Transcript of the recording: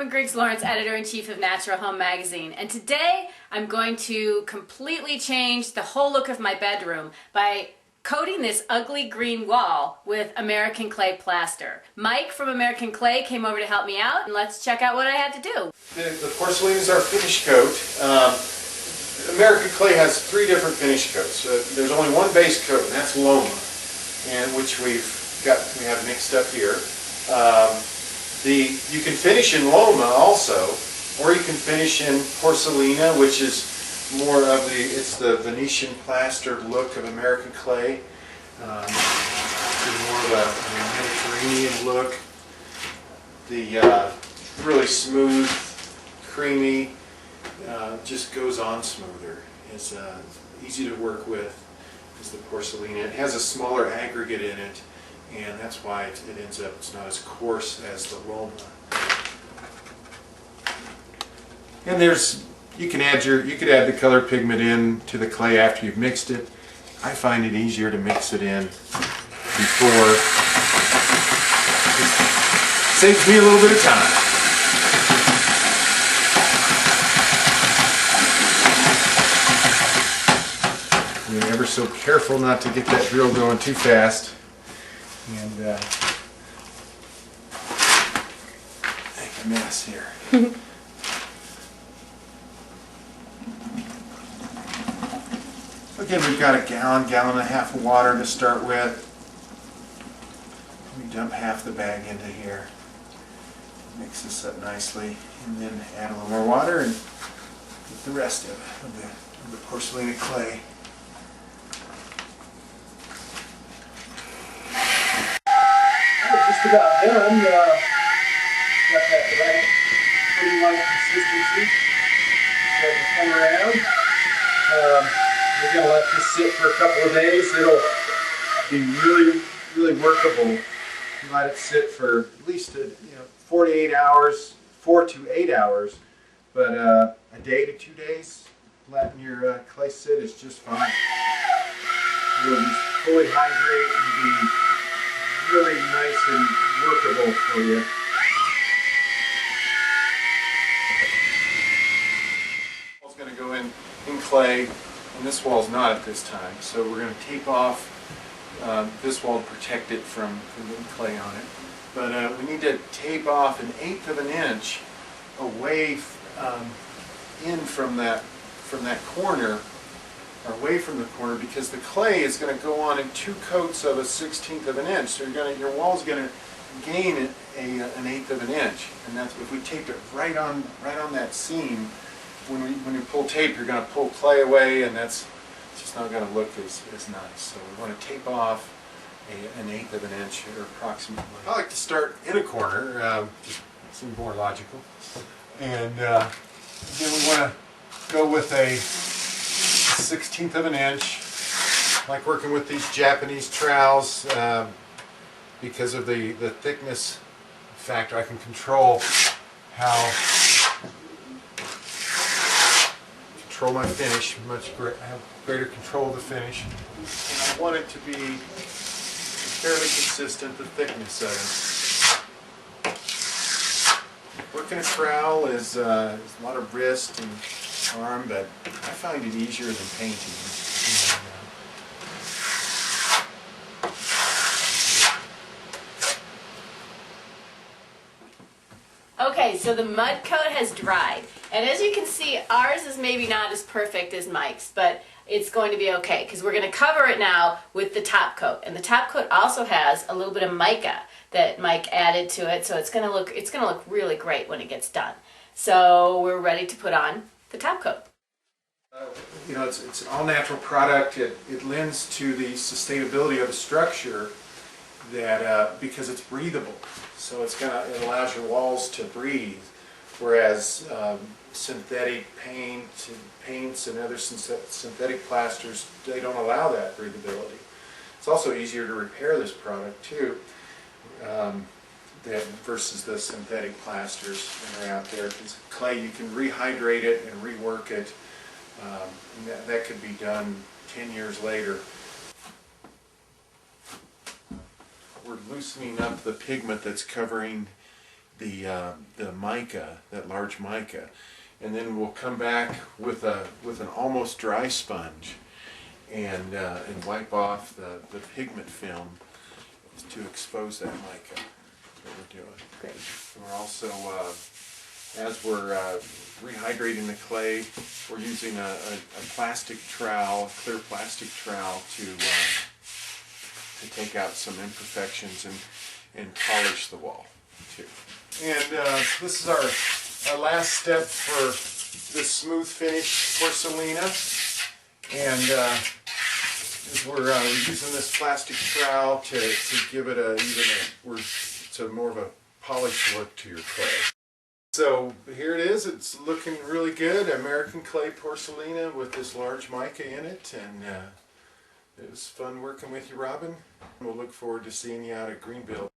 Robyn Griggs Lawrence, Editor-in-Chief of Natural Home Magazine, and today I'm going to completely change the whole look of my bedroom by coating this ugly green wall with American clay plaster. Mike from American Clay came over to help me out, and let's check out what I had to do. The porcelain is our finish coat. American Clay has 3 different finish coats. There's only one base coat, and that's Loma, and which we have mixed up here. You can finish in Loma also, or you can finish in Porcelina, which is more of the Venetian plaster look of American Clay. More of a Mediterranean look. The really smooth, creamy, just goes on smoother. It's easy to work with. Is the Porcelina. It has a smaller aggregate in it, and that's why it ends up, it's not as coarse as the Loma. And you could add the color pigment in to the clay after you've mixed it. I find it easier to mix it in before. It saves me a little bit of time. You're ever so careful not to get that drill going too fast. And make a mess here. Again, we've got a gallon and a half of water to start with. We dump half the bag into here. Mix this up nicely, and then add a little more water and get the rest of the porcelain clay. Just about done. Got that right, pretty light consistency. Starting to come around. We're going to let this sit for a couple of days. It'll be really workable. You let it sit for at least 48 hours, 4 to 8 hours, but a day to 2 days letting your clay sit is just fine. You'll just fully hydrate and be really nice and workable for you. It's going to go in clay, and this wall's not at this time, so we're going to tape off this wall to protect it from getting clay on it. But we need to tape off 1/8 of an inch away in from that corner, or away from the corner, because the clay is going to go on in 2 coats of 1/16 of an inch. So your wall's going to gain 1/8 of an inch, and that's if we tape it right on that seam. When you pull tape, you're going to pull clay away, and it's just not going to look as nice. So we want to tape off 1/8 of an inch, or approximately. I like to start in a corner, just seems more logical. And then we want to go with a 1/16 of an inch. I like working with these Japanese trowels because of the thickness factor. I can control my finish. I have greater control of the finish. And I want it to be fairly consistent, the thickness of it. Working a trowel is a lot of wrist and arm, but I find it easier than painting. Okay, so the mud coat has dried, and as you can see, ours is maybe not as perfect as Mike's, but it's going to be okay because we're going to cover it now with the top coat, and the top coat also has a little bit of mica that Mike added to it, so it's going to look really great when it gets done. So we're ready to put on the top coat. It's an all-natural product. It lends to the sustainability of the structure that because it's breathable. So it allows your walls to breathe, whereas synthetic paints and other synthetic plasters, they don't allow that breathability. It's also easier to repair this product too, versus the synthetic plasters that are out there. Because clay, you can rehydrate it and rework it. And that could be done 10 years later. We're loosening up the pigment that's covering the mica, that large mica, and then we'll come back with an almost dry sponge and wipe off the pigment film to expose that mica. That's what we're doing. Great. We're also, as we're rehydrating the clay, we're using a plastic trowel, a clear plastic trowel to take out some imperfections and polish the wall too. And this is our last step for this smooth finish porcelina. And as we're using this plastic trowel to give it it's a more of a polished look to your clay. So here it is. It's looking really good. American clay porcelina with this large mica in it, and it was fun working with you, Robyn. We'll look forward to seeing you out at Greenville.